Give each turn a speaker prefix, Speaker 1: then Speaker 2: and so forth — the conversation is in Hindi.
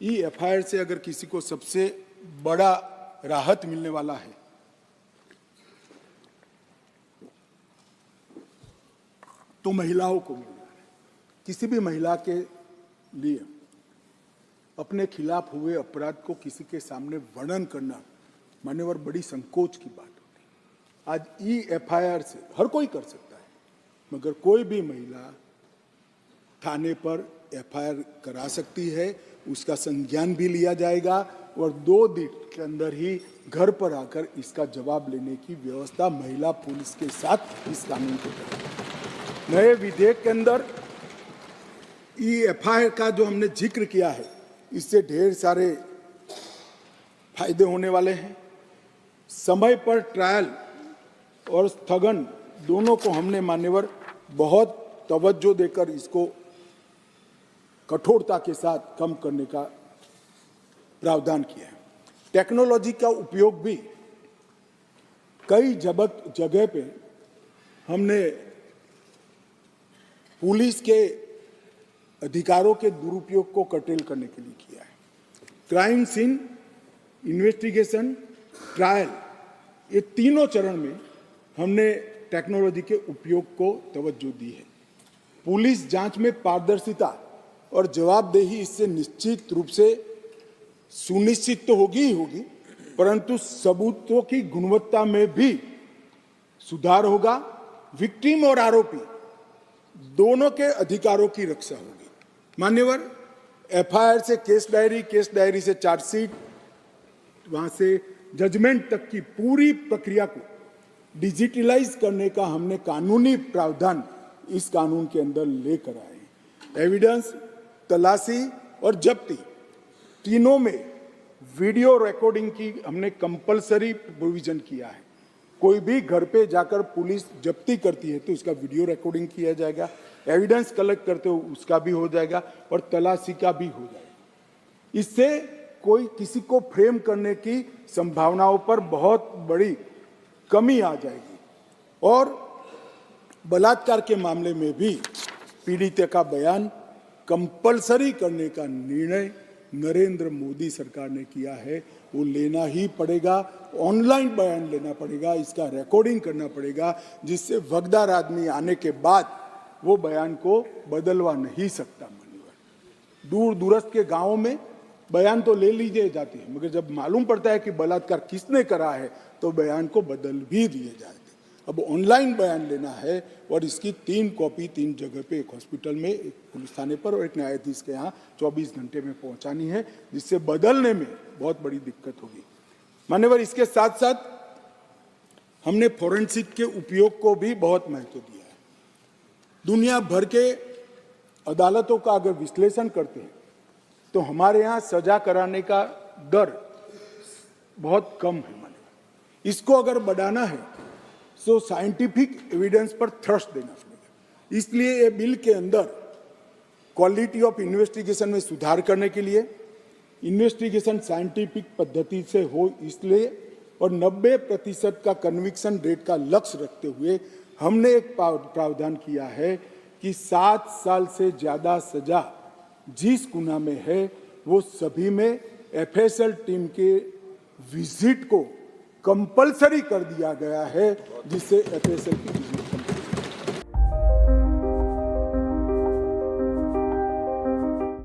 Speaker 1: एफआईआर से अगर किसी को सबसे बड़ा राहत मिलने वाला है तो महिलाओं को मिल रहा है। किसी भी महिला के लिए अपने खिलाफ हुए अपराध को किसी के सामने वर्णन करना मान्यवर बड़ी संकोच की बात होती है। आज एफआईआर से हर कोई कर सकता है, मगर कोई भी महिला थाने पर एफआईआर करा सकती है, उसका संज्ञान भी लिया जाएगा और 2 दिन के अंदर ही घर पर आकर इसका जवाब लेने की व्यवस्था महिला पुलिस के साथ इस कानून को करेगी। नए विधेयक के अंदर एफआईआर का जो हमने जिक्र किया है, इससे ढेर सारे फायदे होने वाले हैं। समय पर ट्रायल और स्थगन दोनों को हमने मान्यवर बहुत तवज्जो देकर इसको कठोरता के साथ कम करने का प्रावधान किया है। टेक्नोलॉजी का उपयोग भी कई जगह पे हमने पुलिस के अधिकारों के दुरुपयोग को कर्टेल करने के लिए किया है। क्राइम सीन, इन्वेस्टिगेशन, ट्रायल, ये तीनों चरण में हमने टेक्नोलॉजी के उपयोग को तवज्जो दी है। पुलिस जांच में पारदर्शिता और जवाबदेही इससे निश्चित रूप से सुनिश्चित तो होगी ही होगी, परंतु सबूतों की गुणवत्ता में भी सुधार होगा। विक्टिम और आरोपी दोनों के अधिकारों की रक्षा होगी। मान्यवर, एफआईआर से केस डायरी से चार्जशीट, वहां से जजमेंट तक की पूरी प्रक्रिया को डिजिटलाइज करने का हमने कानूनी प्रावधान इस कानून के अंदर लेकर आए हैं। एविडेंस, तलाशी और जब्ती तीनों में वीडियो रिकॉर्डिंग की हमने कंपलसरी प्रोविजन किया है। कोई भी घर पे जाकर पुलिस जब्ती करती है तो उसका वीडियो रिकॉर्डिंग किया जाएगा, एविडेंस कलेक्ट करते हो उसका भी हो जाएगा और तलाशी का भी हो जाएगा। इससे कोई किसी को फ्रेम करने की संभावनाओं पर बहुत बड़ी कमी आ जाएगी। और बलात्कार के मामले में भी पीड़ित का बयान कंपलसरी करने का निर्णय नरेंद्र मोदी सरकार ने किया है। वो लेना ही पड़ेगा, ऑनलाइन बयान लेना पड़ेगा, इसका रिकॉर्डिंग करना पड़ेगा, जिससे वगदार आदमी आने के बाद वो बयान को बदलवा नहीं सकता। मान्यवर, दूर दूरस्थ के गांवों में बयान तो ले लीजिए जाते हैं, मगर जब मालूम पड़ता है कि बलात्कार किसने करा है तो बयान को बदल भी दिए जाते हैं। अब ऑनलाइन बयान लेना है और इसकी 3 कॉपी 3 जगह पे, एक हॉस्पिटल में, एक पुलिस थाने पर और एक न्यायाधीश के यहाँ 24 घंटे में पहुंचानी है, जिससे बदलने में बहुत बड़ी दिक्कत होगी। मान्यवर, इसके साथ साथ हमने फोरेंसिक के उपयोग को भी बहुत महत्व दिया है। दुनिया भर के अदालतों का अगर विश्लेषण करते हैं तो हमारे यहाँ सजा कराने का दर बहुत कम है। मान्यवर, इसको अगर बढ़ाना है तो साइंटिफिक एविडेंस पर थ्रस्ट देना पड़ेगा। इसलिए ये बिल के अंदर क्वालिटी ऑफ इन्वेस्टिगेशन में सुधार करने के लिए, इन्वेस्टिगेशन साइंटिफिक पद्धति से हो इसलिए, और 90% का कन्विक्शन रेट का लक्ष्य रखते हुए हमने एक प्रावधान किया है कि 7 साल से ज्यादा सजा जिस गुना में है वो सभी में एफएसएल टीम के विजिट को कंपलसरी कर दिया गया है, जिससे एफएसएल की